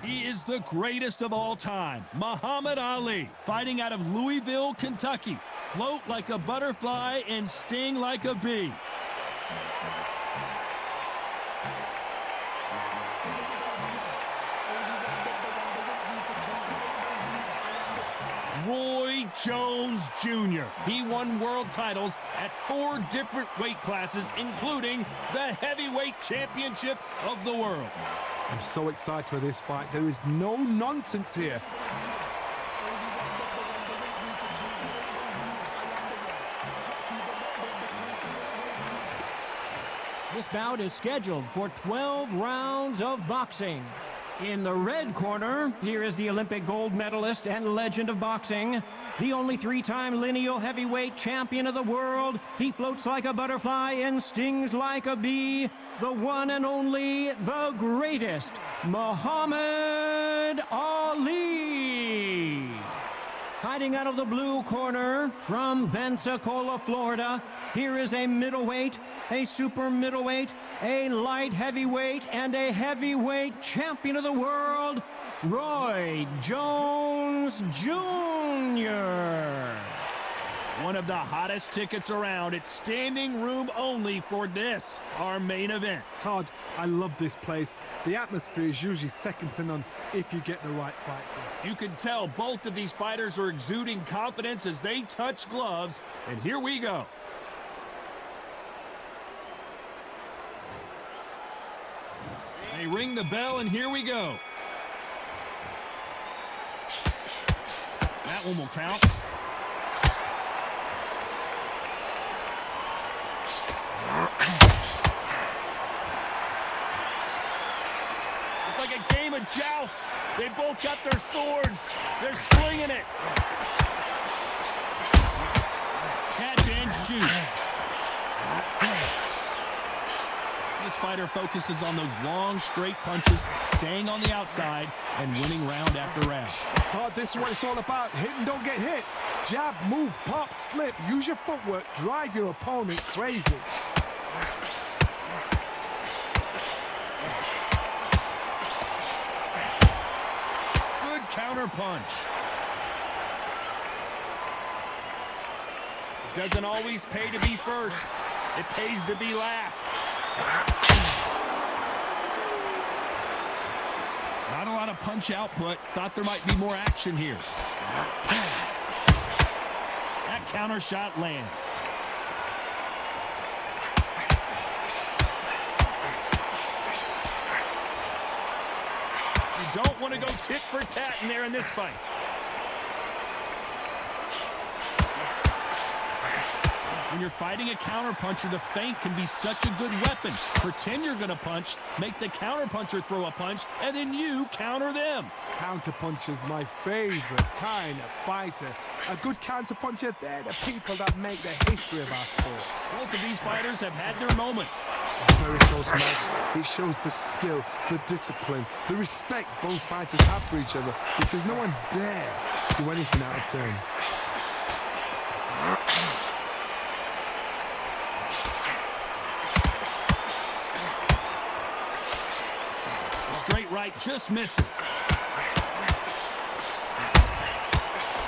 He is the greatest of all time, Muhammad Ali, fighting out of Louisville, Kentucky. Float like a butterfly and sting like a bee. Roy Jones Jr. He won world titles at 4 different weight classes, including the heavyweight championship of the world. I'm so excited for this fight. There is no nonsense here. This bout is scheduled for 12 rounds of boxing. In the red corner, here is the Olympic gold medalist and legend of boxing, the only 3-time lineal heavyweight champion of the world. He floats like a butterfly and stings like a bee. The one and only, the greatest, Muhammad Ali. Fighting out of the blue corner from Pensacola, Florida, here is a middleweight, a super middleweight, a light heavyweight, and a heavyweight champion of the world, Roy Jones Jr. One of the hottest tickets around. It's standing room only for this, our main event. Todd, I love this place. The atmosphere is usually second to none if you get the right fights in. You can tell both of these fighters are exuding confidence as they touch gloves, and here we go. They ring the bell, and here we go. That one will count. It's like a game of joust. They both got their swords. They're slinging it. Catch and shoot. This fighter focuses on those long, straight punches, staying on the outside, and winning round after round. Todd, this is what it's all about. Hit and don't get hit. Jab, move, pop, slip. Use your footwork. Drive your opponent crazy. Good counter punch. It doesn't always pay to be first. It pays to be last. Not a lot of punch output. Thought there might be more action here. That counter shot lands. You don't want to go tit for tat in there in this fight. When you're fighting a counterpuncher, the feint can be such a good weapon. Pretend you're going to punch, make the counterpuncher throw a punch, and then you counter them. Counterpuncher's my favorite kind of fighter. A good counterpuncher, they're the people that make the history of our sport. Both of these fighters have had their moments. A very close match. It shows the skill, the discipline, the respect both fighters have for each other, because no one dare do anything out of turn. Straight right just misses.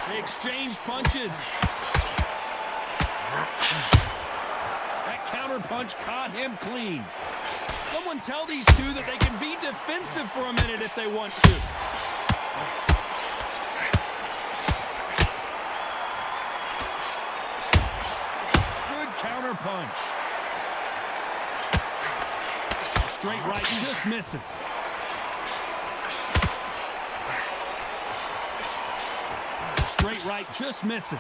They exchange punches. That counter punch caught him clean. Someone tell these two that they can be defensive for a minute if they want to. Good counter punch. Straight right just misses. Straight right just misses.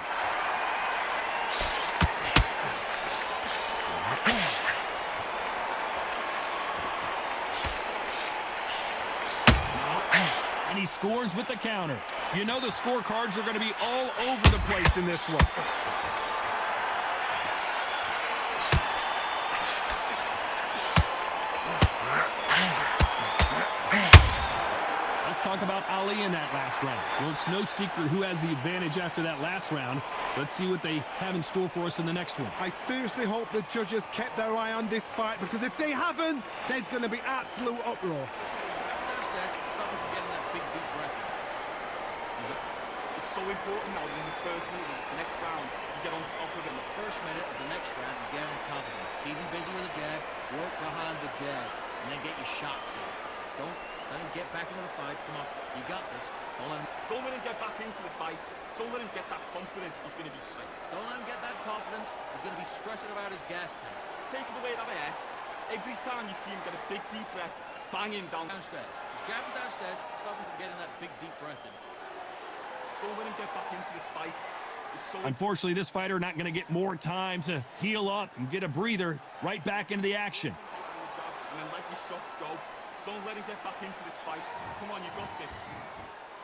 And he scores with the counter. You know the scorecards are going to be all over the place in this one. Talk about Ali in that last round. Well, it's no secret who has the advantage after that last round. Let's see what they have in store for us in the next one. I seriously hope the judges kept their eye on this fight, because if they haven't, there's going to be absolute uproar. important now that in the first minute of this next round, you get on top of him. The first minute of the next round, you get on top of him. Keep him busy with a jab, work behind the jab, and then get your shots in. Don't let him get back into the fight. Come on, you got this. Don't let him get back into the fight. Don't let him get that confidence. He's going to be sick. Don't let him get that confidence. He's going to be stressing about his gas tank. Take it away that air. Every time you see him get a big deep breath, bang him downstairs. Just jab him downstairs. Stop him from getting that big deep breath in. Don't let him get back into this fight. Unfortunately, this fighter not going to get more time to heal up and get a breather. Right back into the action. And then let your shots go. Don't let him get back into this fight. Come on, you got this.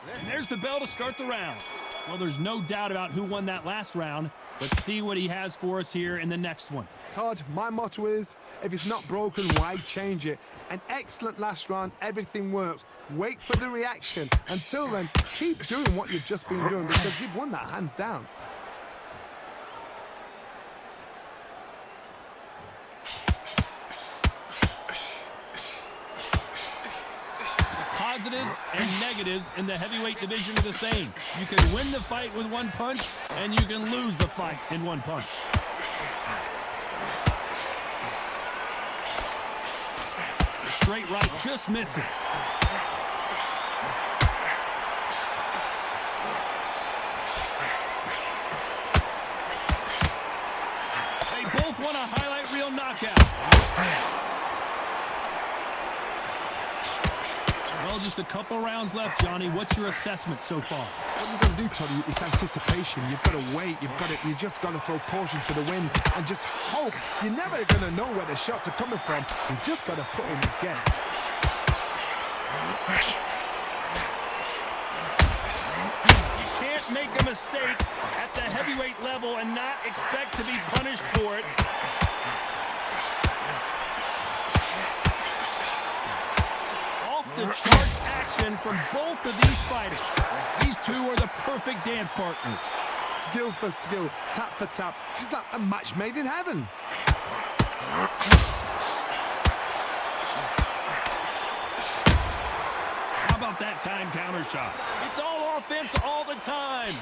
And there's the bell to start the round. Well, there's no doubt about who won that last round. Let's see what he has for us here in the next one. Todd, my motto is, if it's not broken, why change it? An excellent last round, everything works. Wait for the reaction. Until then, keep doing what you've just been doing because you've won that hands down. Positives and negatives in the heavyweight division are the same. You can win the fight with one punch, and you can lose the fight in one punch. The straight right just misses. They both want a highlight reel knockout. Well, just a couple rounds left, Johnny. What's your assessment so far? What you've got to do, Toddy, is anticipation. You've got to wait. You just got to throw caution to the wind and just hope. You're never going to know where the shots are coming from. You just got to put in a guess. You can't make a mistake at the heavyweight level and not expect to be punished for it. The charts action from both of these fighters. These two are the perfect dance partners. Skill for skill, tap for tap, just like a match made in heaven. How about that time counter shot? It's all offense all the time.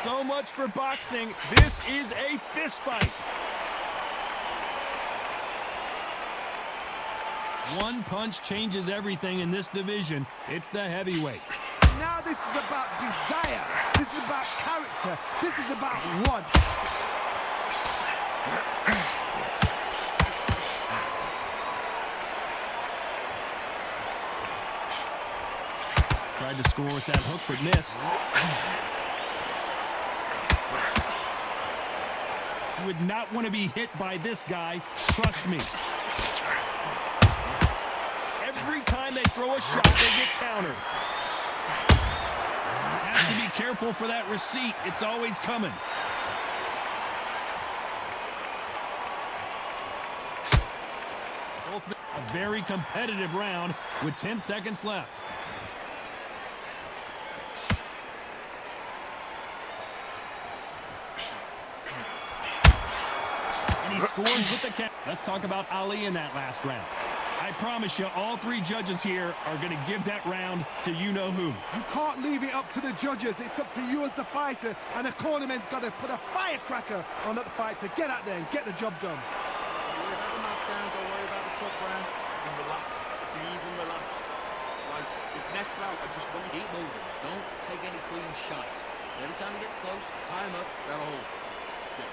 So much for boxing. This is a fist fight. One punch changes everything in this division. It's the heavyweights. Now this is about desire. This is about character. This is about one. Tried to score with that hook, but missed. You would not want to be hit by this guy. Trust me. Every time they throw a shot, they get countered. Have to be careful for that receipt. It's always coming. A very competitive round with 10 seconds left. And he scores with the count. Let's talk about Ali in that last round. I promise you, all three judges here are going to give that round to you-know-who. You can't leave it up to the judges. It's up to you as the fighter, and the cornerman's got to put a firecracker on that fight to get out there and get the job done. Don't worry about the knockdown. Don't worry about the tough round. And relax. Breathe and relax. Right, this next round, I just want you to Keep moving. Don't take any clean shots. Every time he gets close, tie him up, grab a hold. Good.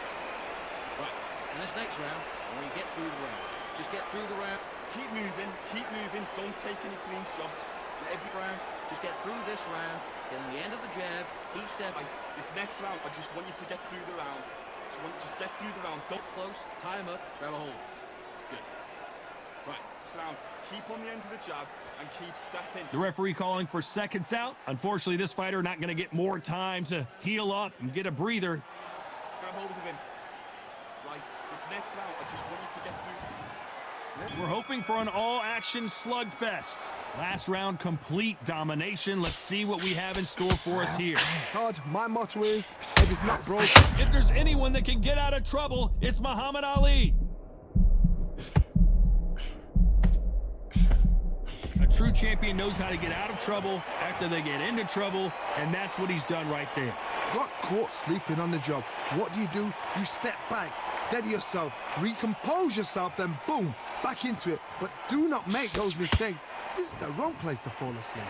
Right, and this next round, I want you to get through the round. Just get through the round. keep moving, don't take any clean shots. Every round, just get through this round, get on the end of the jab, keep stepping. Right, this next round, I just want you to get through the round. Just get through the round. Don't It's close, tie him up, grab a hold. Good. Right. this round. Keep on the end of the jab and keep stepping. The referee calling for seconds out. Unfortunately, this fighter not going to get more time to heal up and get a breather. Grab hold of him. Right, this next round, I just want you to get through. We're hoping for an all-action slugfest. Last round, complete domination. Let's see what we have in store for us here. Todd, my motto is, if it's not broken. If there's anyone that can get out of trouble, it's Muhammad Ali. true champion knows how to get out of trouble after they get into trouble, and that's what he's done right there. Got caught sleeping on the job. What do? You step back, steady yourself, recompose yourself, then boom, back into it. But do not make those mistakes. This is the wrong place to fall asleep.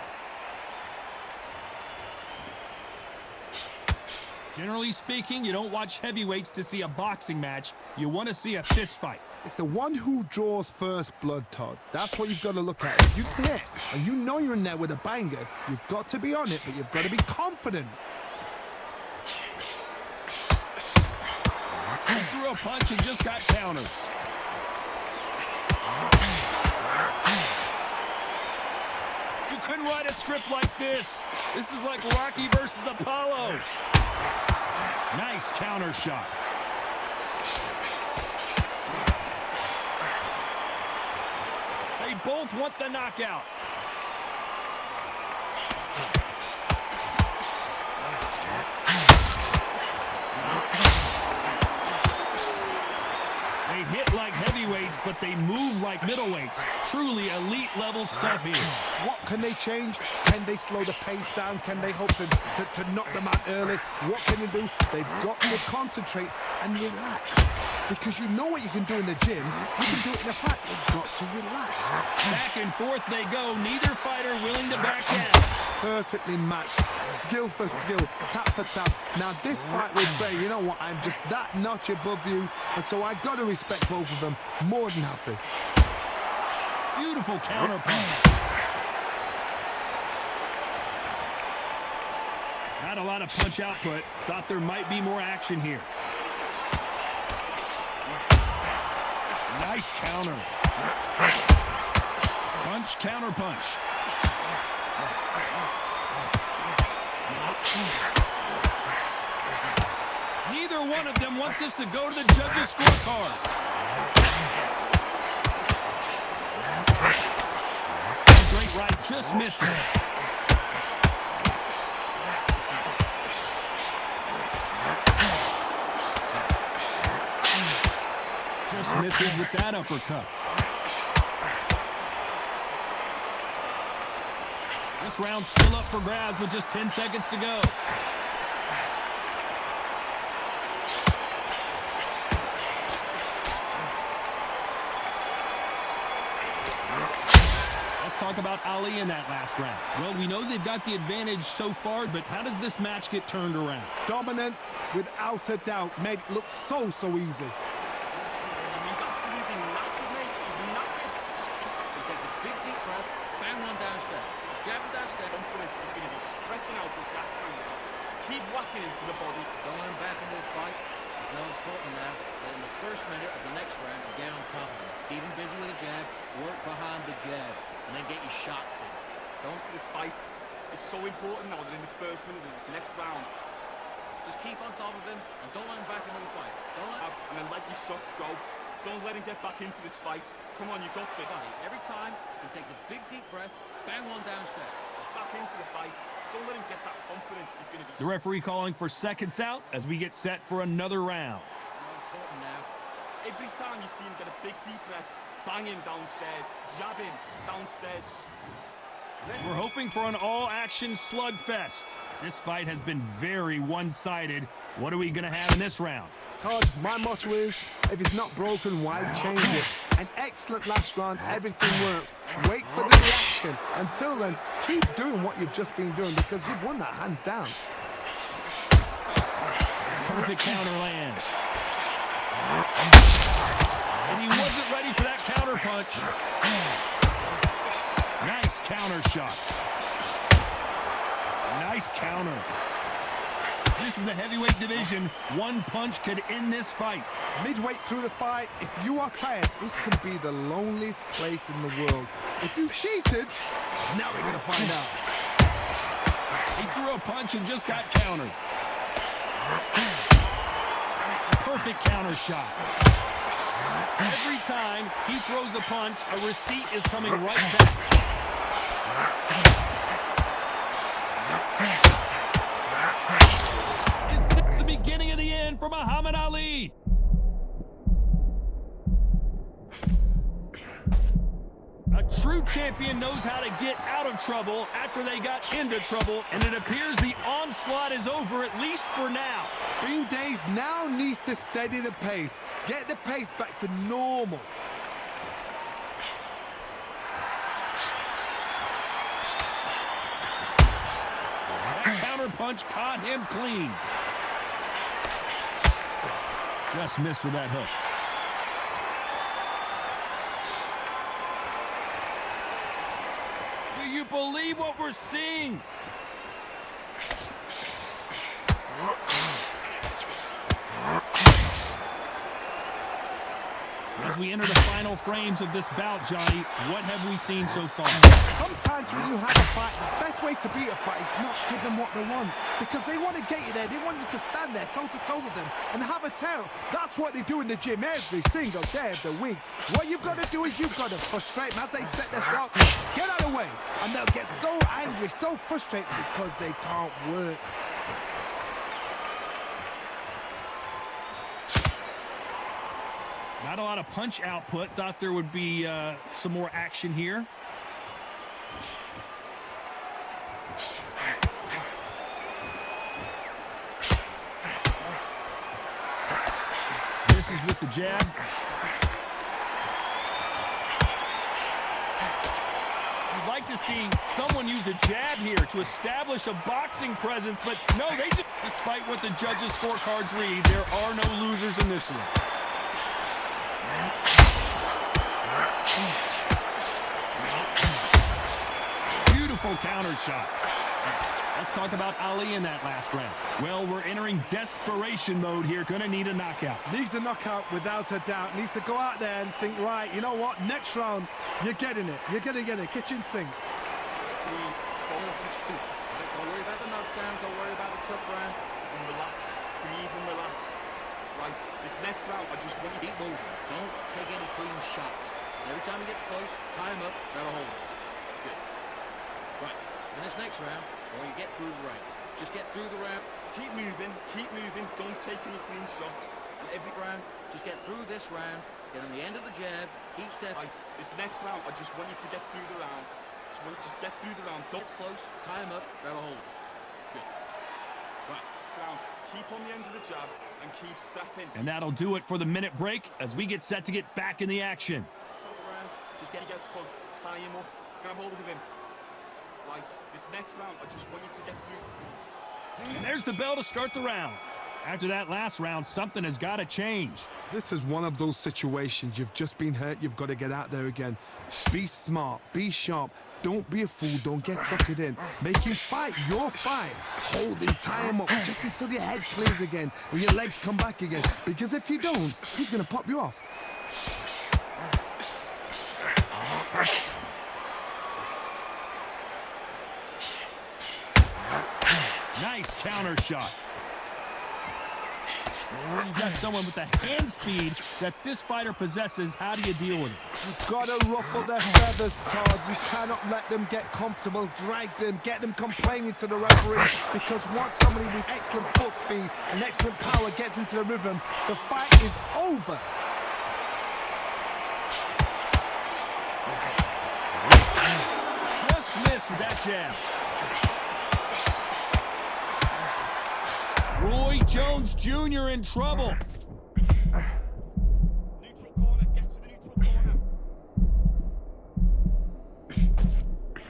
Generally speaking, you don't watch heavyweights to see a boxing match. You want to see a fist fight. It's the one who draws first blood, Todd. That's what you've got to look at. If you hit and you know you're in there with a banger, you've got to be on it, but you've got to be confident. He threw a punch and just got countered. You couldn't write a script like this. This is like Rocky versus Apollo. Nice counter shot. They both want the knockout. They hit like heavyweights, but they move like middleweights. Truly elite level stuff here. What can they change? Can they slow the pace down? Can they hope to knock them out early? What can they do? They've got to concentrate and relax. Because you know what you can do in the gym, you can do it in a fight. You've got to relax. Back and forth they go. Neither fighter willing to back down. Perfectly matched, skill for skill, tap for tap. Now this fight will say, you know what, I'm just that notch above you, and so I got to respect both of them. More than happy. Beautiful counter punch. Not a lot of punch output. Thought there might be more action here. Nice counter. Punch, counter punch. Neither one of them want this to go to the judges' scorecard. Straight right, just missing. Just misses with that uppercut. This round's still up for grabs with just 10 seconds to go. Let's talk about Ali in that last round. Well, we know they've got the advantage so far, but how does this match get turned around? Dominance, without a doubt, made it look so easy. He's absolutely knackered, mate. He's knackered. He takes a big deep breath, bang one downstairs. He's jabbing downstairs. Confidence is going to be stretching out his gas tank. Keep whacking into the body. Don't let him back into the fight. It's now important now that in the first minute of the next round, you get on top of him. Keep him busy with a jab, work behind the jab, and then get your shots in. Going to this fight is so important now that in the first minute of this next round, Just keep on top of him and don't let him back into the fight. Don't let him. and then let your softs go. Don't let him get back into this fight. Come on, you got this. Every time he takes a big deep breath, bang one downstairs. Just back into the fight. Don't let him get that confidence. He's going to be... The referee calling for seconds out as we get set for another round. It's more important now. Every time you see him get a big deep breath, bang him downstairs, jab him downstairs. We're hoping for an all-action slugfest. This fight has been very one-sided. What are we going to have in this round? Todd, my motto is, if it's not broken, why change it? An excellent last round, everything works. Wait for the reaction. Until then, keep doing what you've just been doing because you've won that hands down. Perfect counter lands. And he wasn't ready for that counter punch. Nice counter shot. Nice counter. This is the heavyweight division. One punch could end this fight. Midway through the fight, if you are tired, this can be the loneliest place in the world. If you cheated, now we're going to find out. He threw a punch and just got countered. Perfect counter shot. Every time he throws a punch, a receipt is coming right back. Is this the beginning of the end for Muhammad Ali? A true champion knows how to get out of trouble after they got into trouble, and it appears the onslaught is over, at least for now. Bean Days now needs to steady the pace. Get the pace back to normal. That counter punch caught him clean. Just missed with that hook. Do you believe what we're seeing? As we enter the final frames of this bout, Johnny, what have we seen so far? Sometimes when you have a fight, the best way to beat a fight is not give them what they want. Because they want to get you there. They want you to stand there toe-to-toe with them and have a tail. That's what they do in the gym every single day of the week. What you've got to do is you've got to frustrate them as they set their shot. Get out of the way. And they'll get so angry, so frustrated because they can't work. Not a lot of punch output. Thought there would be some more action here. This is with the jab. You'd like to see someone use a jab here to establish a boxing presence, but no, they just, despite what the judges' scorecards read, there are no losers in this one. Beautiful counter shot. Let's talk about Ali in that last round. Well, we're entering desperation mode here. Gonna need a knockout. Needs a knockout without a doubt. Needs to go out there and think, right, you know what? Next round, you're getting it. You're going to get it. Kitchen sink. Don't worry about the knockdown. Don't worry about the tough round. And relax. Breathe and relax. Right, this next round, I just want you to Keep moving. Don't take any clean shots. Every time he gets close, tie him up, grab a hold. Good. Right. In this next round, I want you to get through the round. Just get through the round. keep moving, don't take any clean shots. And every round, just get through this round, get on the end of the jab, keep stepping. Right, this next round, I just want you to get through the round. Just get through the round. Don't It's close, tie him up, grab a hold. Good. Right. next round. Keep on the end of the jab and keep stepping. And that'll do it for the minute break as we get set to get back in the action. Tough round. Just He get gets close, tie him up, grab hold of him. Right, this next round, I just want you to get through. And there's the bell to start the round. After that last round, something has got to change. This is one of those situations. You've just been hurt. You've got to get out there again. Be smart. Be sharp. Don't be a fool. Don't get suckered in. Make him fight your fight. Hold him, tie him up just until your head clears again and your legs come back again. Because if you don't, he's going to pop you off. Nice counter shot. You've got someone with the hand speed that this fighter possesses. How do you deal with it? You've got to ruffle their feathers, Todd. You cannot let them get comfortable, drag them, get them complaining to the referee. Because once somebody with excellent foot speed and excellent power gets into the rhythm, the fight is over. Just missed with that jab. Roy Jones Jr. in trouble. Neutral corner, get to the neutral corner.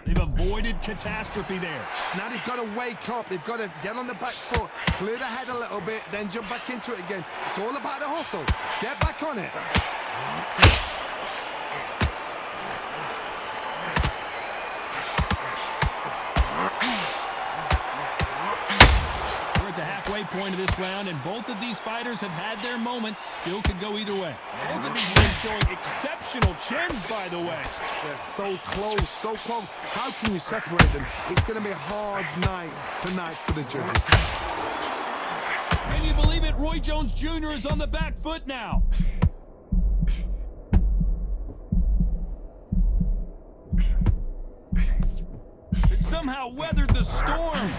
They've avoided catastrophe there. Now they've got to wake up. They've got to get on the back foot, clear the head a little bit, then jump back into it again. It's all about the hustle. Get back on it. We're at the halfway point of this round, and both of these fighters have had their moments. Still could go either way. Both of these men showing exceptional chins, by the way. They're so close, so close. How can you separate them? It's going to be a hard night tonight for the judges. Can you believe it? Roy Jones Jr. is on the back foot now. It's somehow weathered the storm.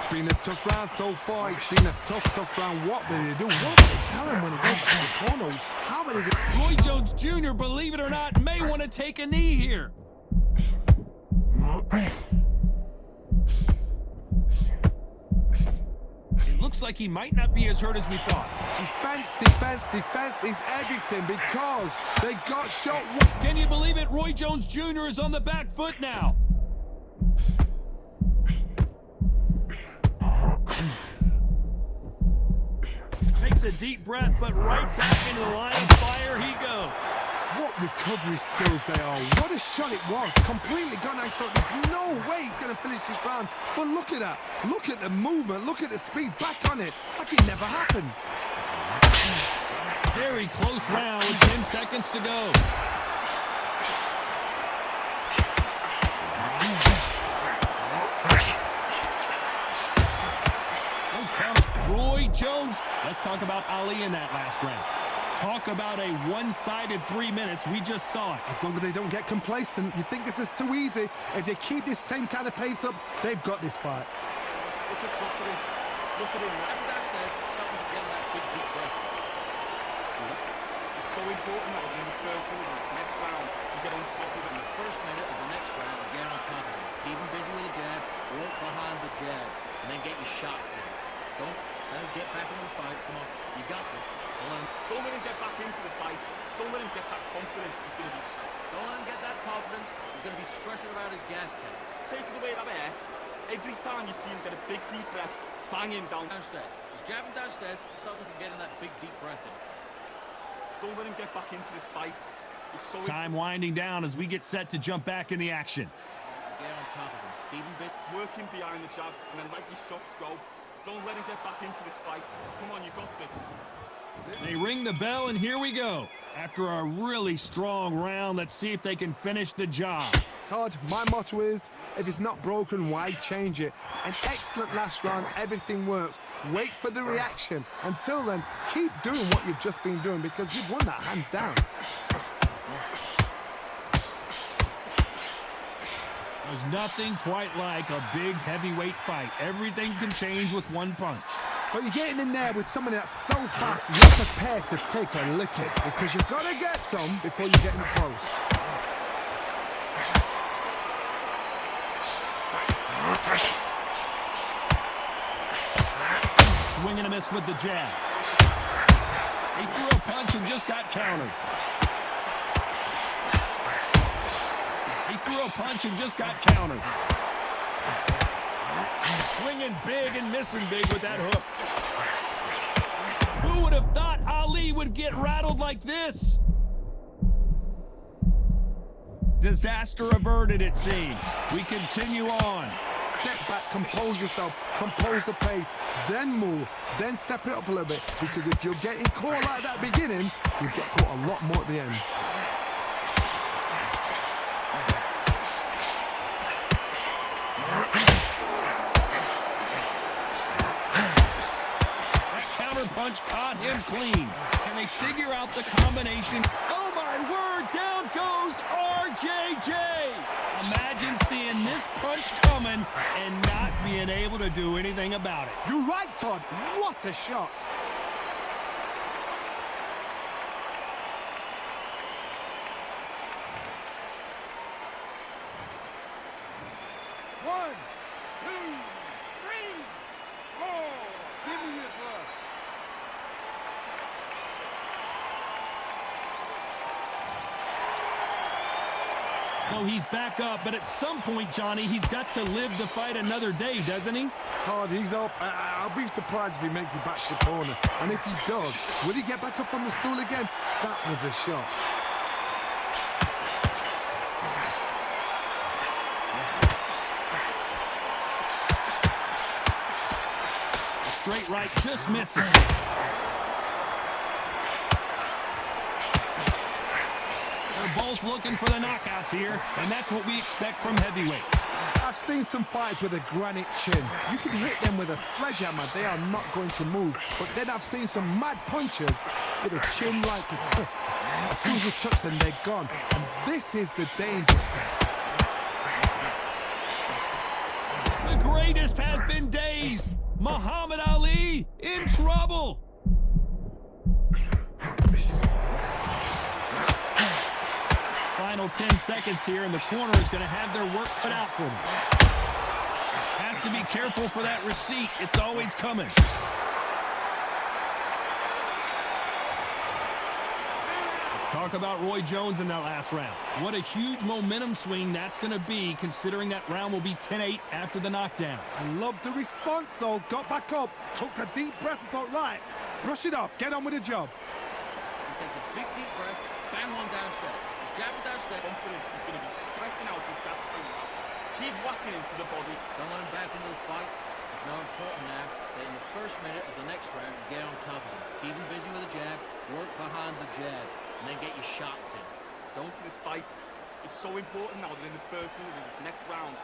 It's been a tough round so far. It's been a tough round. What did they do? What did they tell him when he got to the corner? How did they do? Roy Jones Jr., believe it or not, may want to take a knee here. It looks like he might not be as hurt as we thought. Defense, defense, defense is everything because they got shot. Can you believe it? Roy Jones Jr. is on the back foot now. Takes a deep breath, but right back into the line of fire he goes. What recovery skills they are. What a shot it was. Completely gone. I thought there's no way he's going to finish this round. But look at that. Look at the movement. Look at the speed. Back on it. Like it never happened. Very close round with 10 seconds to go. Roy Jones. Let's talk about Ali in that last round. Talk about a one-sided 3 minutes. We just saw it. As long as they don't get complacent, you think this is too easy. If they keep this same kind of pace up, they've got this fight. Look at Crossing. Look at him. Every downstairs, starting to get that big deep breath. It's so important that in the first minute of this next round, you get on top of it. In the first minute of the next round, you get on top of it. Keep him busy with a jab, work behind the jab, and then get your shots in. Don't let him get back into the fight. Come on, you got this. Don't let him get back into the fight. Don't let him get that confidence. He's going to be... Don't let him get that confidence. He's going to be stressing about his gas tank. Taking away that air, every time you see him get a big deep breath, bang him down. Downstairs. Just jab him downstairs, stop him from getting that big deep breath in. Don't let him get back into this fight. It's so Time winding down as we get set to jump back in the action. Get on top of him. Keep him bit. working behind the jab and then let your shots go. Don't let him get back into this fight. Come on, you got this. They ring the bell, and here we go. After a really strong round, let's see if they can finish the job. Todd, my motto is, if it's not broken, why change it? An excellent last round, everything works. Wait for the reaction. Until then, keep doing what you've just been doing because you've won that hands down. There's nothing quite like a big heavyweight fight. Everything can change with one punch. So you're getting in there with someone that's so fast, you're prepared to take a licking because you've got to get some before you get in close. Swing and a miss with the jab. He threw a punch and just got countered. He threw a punch and just got countered. Swinging big and missing big with that hook. Who would have thought Ali would get rattled like this? Disaster averted, it seems. We continue on. Step back, compose yourself, compose the pace, then move, then step it up a little bit. Because if you're getting caught like that beginning, you get caught a lot more at the end. Punch caught him clean. Can they figure out the combination? Oh my word, down goes RJJ. Imagine seeing this punch coming and not being able to do anything about it. You're right, Todd. What a shot. One, two, three, four. Give me your glove. So he's back up, but at some point, Johnny, he's got to live to fight another day, doesn't he? Todd, he's up. I'll be surprised if he makes it back to the corner. And if he does, will he get back up from the stool again? That was a shot. A straight right just misses. They're both looking for the knockouts here, and that's what we expect from heavyweights. I've seen some fights with a granite chin. You can hit them with a sledgehammer, they are not going to move. But then I've seen some mad punchers with a chin like a crisp. As soon as you touch them, they're gone. And this is the danger spot. The greatest has been dazed. Muhammad Ali in trouble. final 10 seconds here, and the corner is going to have their work cut out for them. Has to be careful for that receipt. It's always coming. Talk about Roy Jones in that last round. What a huge momentum swing that's going to be, considering that round will be 10-8 after the knockdown. I love the response, though. Got back up, took a deep breath and thought, right, brush it off, get on with the job. He takes a big deep breath, bang one downstairs. Just jab it downstairs. Confidence is going to be stretching out his that through. Keep whacking into the body. Don't let him back into the fight. It's now important now that in the first minute of the next round, you get on top of him. Keep him busy with a jab, work behind the jab, and then get your shots in. Going to this fight is so important now that in the first minute of this next round,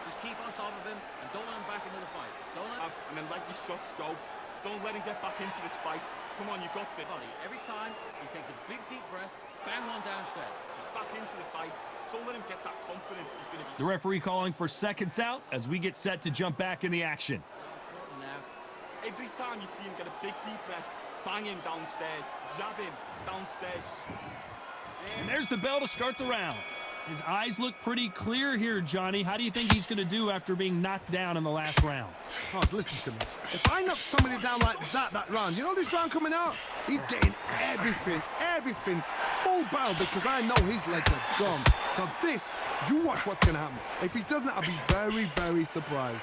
just keep on top of him and don't let him back into the fight. Don't let him... and then let your shots go. Don't let him get back into this fight. Come on, you got this. Buddy, every time he takes a big deep breath, bang one downstairs. Just back into the fight. Don't let him get that confidence. He's going to be... The referee calling for seconds out as we get set to jump back in the action. Now, every time you see him get a big deep breath, bang him downstairs, jab him downstairs. And there's the bell to start the round. His eyes look pretty clear here, Johnny. How do you think he's going to do after being knocked down in the last round? Oh, listen to me. If I knock somebody down like that round, you know this round coming out? He's getting everything, full barrel, because I know his legs are gone. So this, you watch what's going to happen. If he doesn't, I'll be very, very surprised.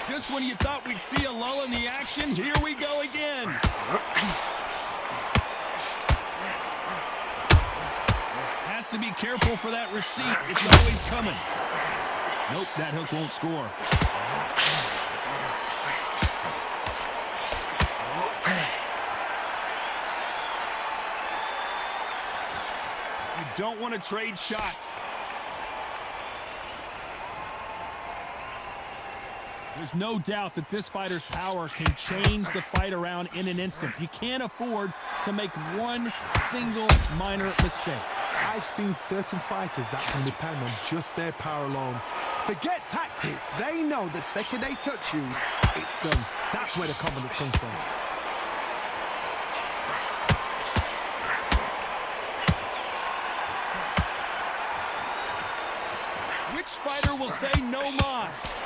Just when you thought we'd see a lull in the action, here we go again. Has to be careful for that receipt. It's always coming. Nope, that hook won't score. You don't want to trade shots. There's no doubt that this fighter's power can change the fight around in an instant. You can't afford to make one single minor mistake. I've seen certain fighters that can depend on just their power alone. Forget tactics. They know the second they touch you, it's done. That's where the confidence comes from. Which fighter will say no mas?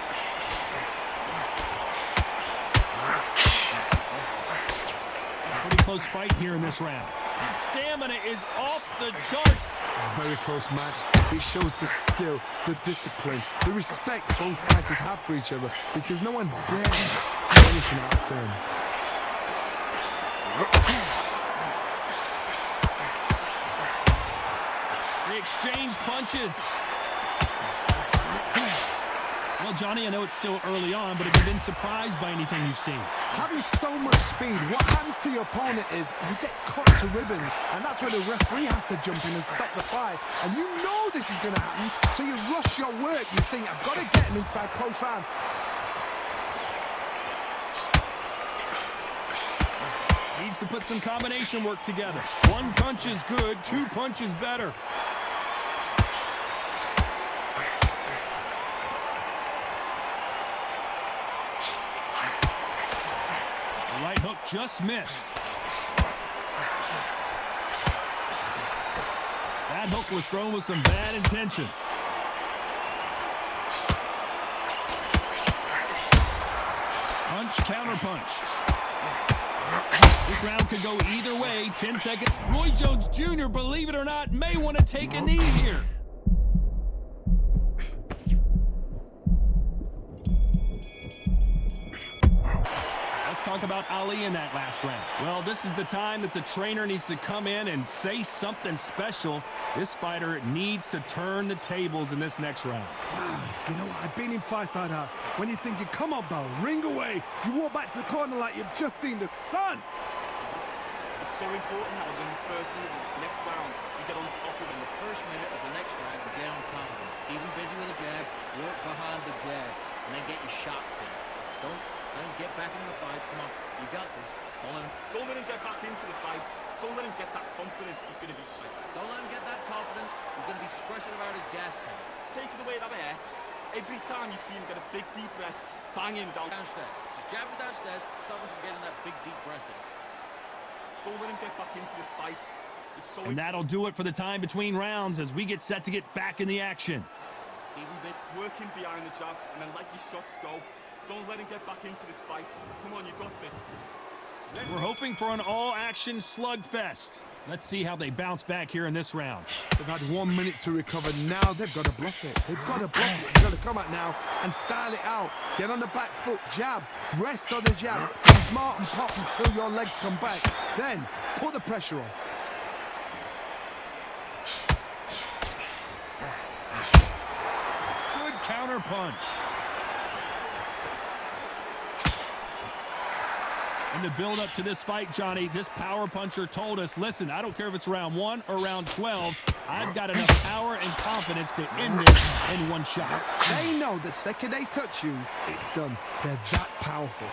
Pretty close fight here in this round. Stamina is off the charts. Very close match. It shows the skill, the discipline, the respect both fighters have for each other, because no one dares do anything out of turn. They exchange punches. Well, Johnny, I know it's still early on, but have you been surprised by anything you've seen? Having so much speed, what happens to your opponent is you get cut to ribbons, and that's where the referee has to jump in and stop the fight. And you know this is going to happen, so you rush your work. You think, I've got to get him inside close rounds. Needs to put some combination work together. One punch is good, two punches better. Right hook just missed. That hook was thrown with some bad intentions. Punch, counter punch. This round could go either way. 10 seconds. Roy Jones Jr., believe it or not, may want to take a knee here. Talk about Ali in that last round. Well, this is the time that the trainer needs to come in and say something special. This fighter needs to turn the tables in this next round. Wow, you know what? I've been in fights like that. When you're thinking, come on, Bell, ring away. You walk back to the corner like you've just seen the sun. It's so important now that in the first minute of this next round, you get on top of him. in the first minute of the next round, you get on top of him. Keep him busy with a jab, work behind the jab, and then get your shots in. Don't let him get back into the fight. Come on, you got this. Don't let him get back into the fight. Don't let him get that confidence. He's going to be... Don't let him get that confidence. He's going to be stressing about his gas tank. Taking away that air, every time you see him get a big deep breath, bang him down. Downstairs. jab him downstairs, stop him from getting that big, deep breath in. Don't let him get back into this fight. It's so And that'll do it for the time between rounds as we get set to get back in the action. Keep him bit. Working behind the jab and then let your shots go. Don't let him get back into this fight. Come on, you got this. We're hoping for an all-action slugfest. Let's see how they bounce back here in this round. They've had 1 minute to recover. Now they've got to bluff it. They've got to bluff it. They've got to come out now and style it out. Get on the back foot, jab, rest on the jab. Be smart and pop until your legs come back. Then put the pressure on. Good counter punch. In the build-up to this fight, Johnny, this power puncher told us, listen, I don't care if it's round 1 or round 12, I've got enough power and confidence to end this in one shot. They know the second they touch you, it's done. They're that powerful.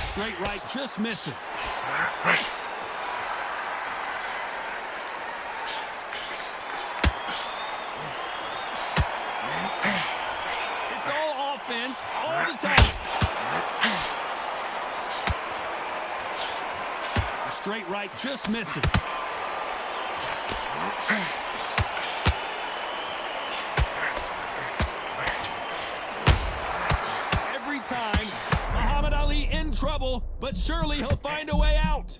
Straight right, just misses. It's all offense, all the time. A straight right, just misses. Every time, Muhammad Ali in trouble, but surely he'll find a way out.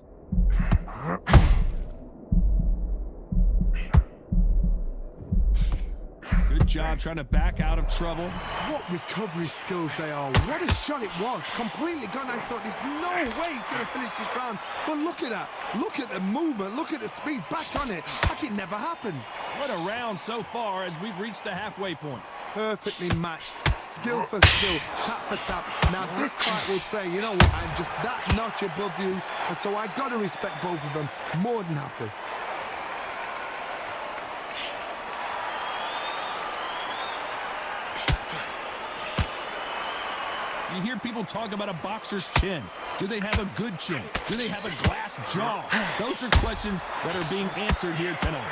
Good job trying to back out of trouble. What recovery skills they are. What a shot it was. Completely gone. I thought there's no way he's going to finish this round. But look at that. Look at the movement. Look at the speed. Back on it. Like it never happened. What a round so far as we've reached the halfway point. Perfectly matched. Skill for skill. Tap for tap. Now this fight will say, you know what, I'm just that notch above you. And so I got to respect both of them. More than happy. You hear people talk about a boxer's chin. Do they have a good chin? Do they have a glass jaw? Those are questions that are being answered here tonight.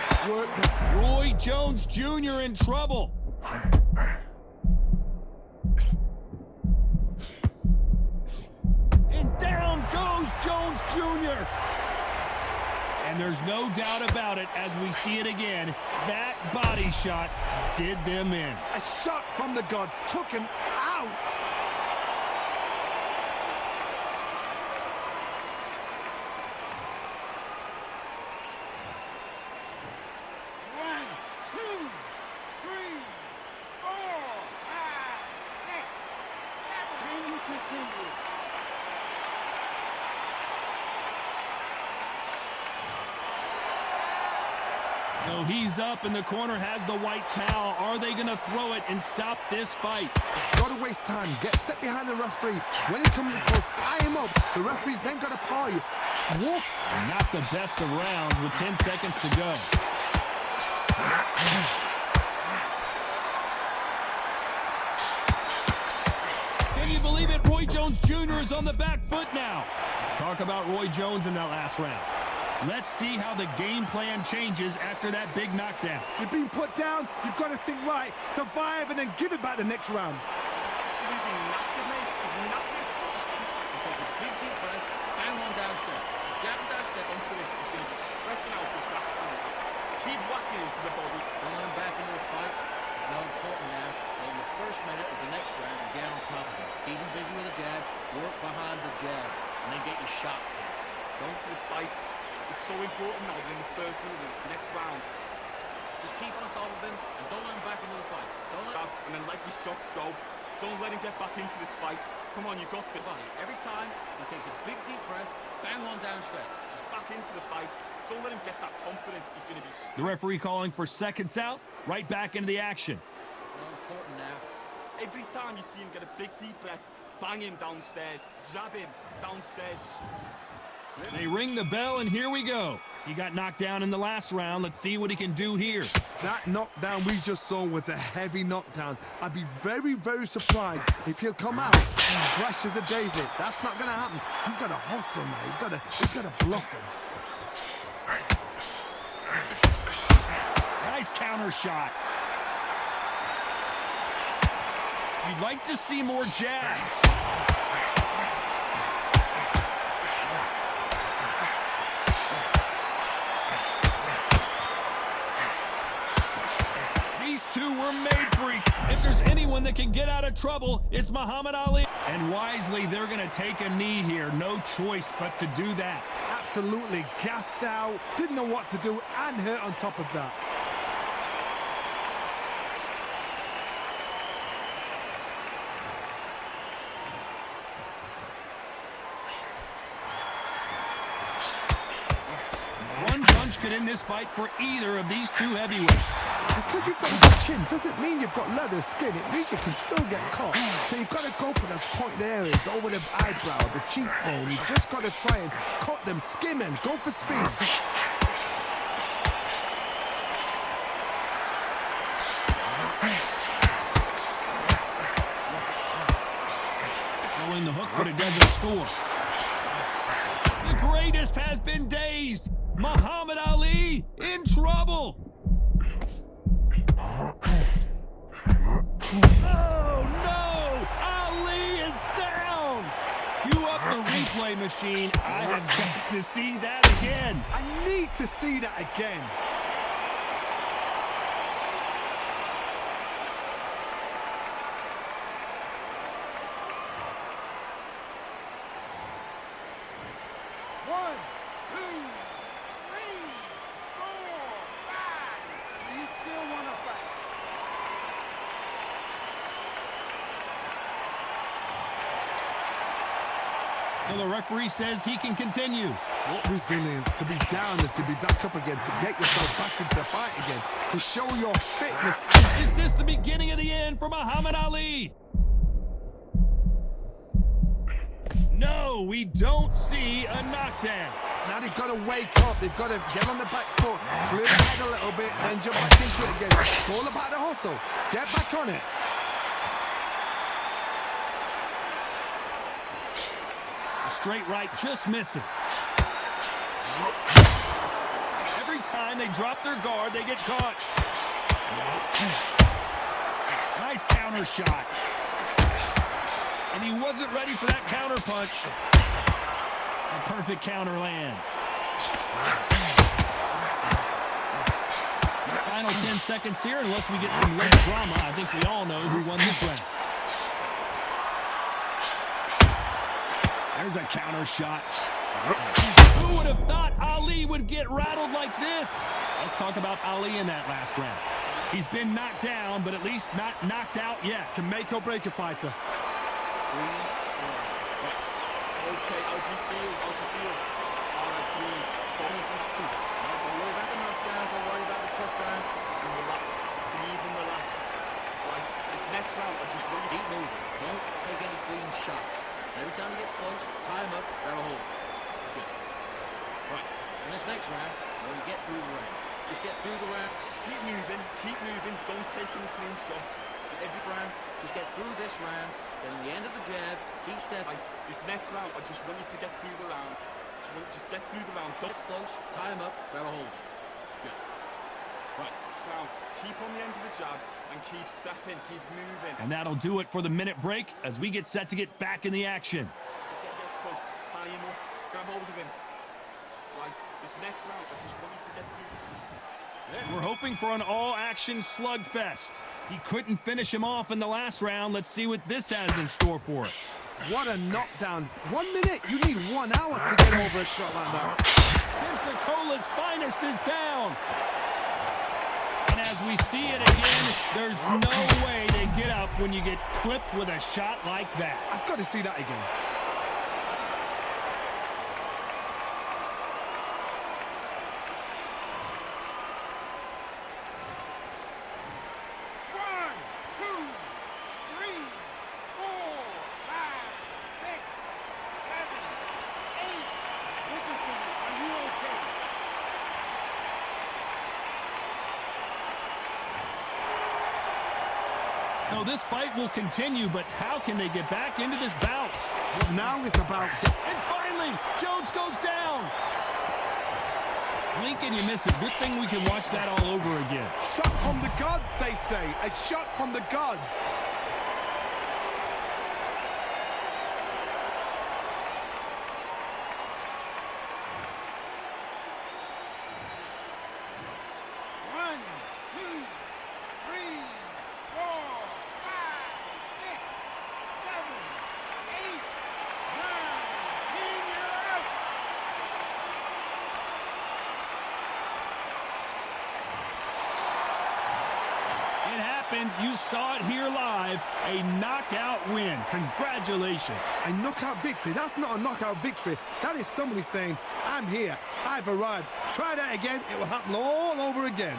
Roy Jones Jr. in trouble. And down goes Jones Jr. And there's no doubt about it as we see it again. That body shot did them in. A shot from the gods took him out. One, two, three, four, five, six, seven. Can you continue? So he's up, and the corner has the white towel. Are they going to throw it and stop this fight? Got to waste time. Get step behind the referee. When he comes close, tie him up. The referee's then got to paw you. Walk. Not the best of rounds with 10 seconds to go. Can you believe it? Roy Jones Jr. is on the back foot now. Let's talk about Roy Jones in that last round. Let's see how the game plan changes after that big knockdown. You've been put down. You've got to think right. Survive and then give it back the next round. Absolutely knackered, mate. He's knackered. Just keep He takes a big, deep breath, bang one downstairs. He's jabbing downstairs. on for this. He's going to be stretching out his back. Keep whacking into the body. Don't let him back into the fight. It's now important now that in the first minute of the next round, you get on top of him. Keep him busy with a jab, work behind the jab, and then get your shots in. Going to this fight is so important now that in the first minute of this next round, Just keep on top of him and don't let him back into the fight. Don't let him and then let your shots go. Don't let him get back into this fight. Come on, you got the body. Every time he takes a big, deep breath, bang one downstairs. Just back into the fight. Don't let him get that confidence. He's going to be The referee calling for seconds out, right back into the action. It's now important now. every time you see him get a big deep breath, bang him downstairs, jab him downstairs. They ring the bell, and here we go. He got knocked down in the last round. Let's see what he can do here. That knockdown we just saw was a heavy knockdown. I'd be very, very surprised if he'll come out and fresh as a daisy. That's not going to happen. He's got to hustle now. He's got to bluff him. Nice counter shot. You'd like to see more jabs. These two were made for each. If there's anyone that can get out of trouble, it's Muhammad Ali. And wisely, they're going to take a knee here. No choice but to do that. Absolutely gassed out, didn't know what to do, and hurt on top of that. One punch could end this fight for either of these two heavyweights. Because you've got a good chin doesn't mean you've got leather skin. It means you can still get caught. So you've got to go for those pointed areas over the eyebrow, the cheekbone. You just got to try and cut them, skim and go for speed. Throwing the hook, but it doesn't score. The greatest has been dazed. Muhammad Ali in trouble. Oh, no! Ali is down! Cue up the replay machine. I have got to see that again. I need to see that again. One, two, three, four, five. You still want to fight? So the referee says he can continue. What resilience to be down and to be back up again, to get yourself back into the fight again, to show your fitness. Is this the beginning of the end for Muhammad Ali? No, we don't see a knockdown. Now they've got to wake up, they've got to get on the back foot, clear the head a little bit, then jump back into it again. It's all about the hustle. Get back on it. The straight right just misses. Every time they drop their guard, they get caught. Nice counter shot. And he wasn't ready for that counter punch. A perfect counter lands. Final 10 seconds here, unless we get some late drama. I think we all know who won this round. There's a counter shot. Who would have thought Ali would get rattled like this? Let's talk about Ali in that last round. He's been knocked down, but at least not knocked out yet. Can make or break a fighter. Okay, how do you feel? How do you feel? All right, breathe. Focus and stupid. Don't worry about the knockdown. Don't worry about the tough round. And relax. Breathe and relax. Right, this next round, I just want you to Keep moving. Don't take any clean shots. Every time he gets close, tie him up, grab a hold. Good. Right. In this next round, when you get through the round, just get through the round. keep moving. Don't take any clean shots. Every round, just get through this round. Then at the end of the jab, keep stepping. Right, this next round, I just want you to get through the round. Just get through the round. Don't Gets close, tie him up, grab a hold. Good. Right. next round. Keep on the end of the jab and keep stepping, keep moving. And that'll do it for the minute break as we get set to get back in the action. Just get this close, tie him up, grab hold of him. Right, this next round, I just want you to get through. We're hoping for an all-action slugfest. He couldn't finish him off in the last round. Let's see what this has in store for us. What a knockdown. 1 minute, you need 1 hour to get over a shot like that. Pensacola's finest is down. And as we see it again, there's no way they get up when you get clipped with a shot like that. I've got to see that again. So this fight will continue, but how can they get back into this bout? Well, now it's about... And finally, Jones goes down. Blink and you miss it. Good thing we can watch that all over again. Shot from the gods, they say. A shot from the gods. happened. You saw it here live. A knockout win. Congratulations. A knockout victory? That's not a knockout victory. That is somebody saying, I'm here, I've arrived. Try that again, it will happen all over again.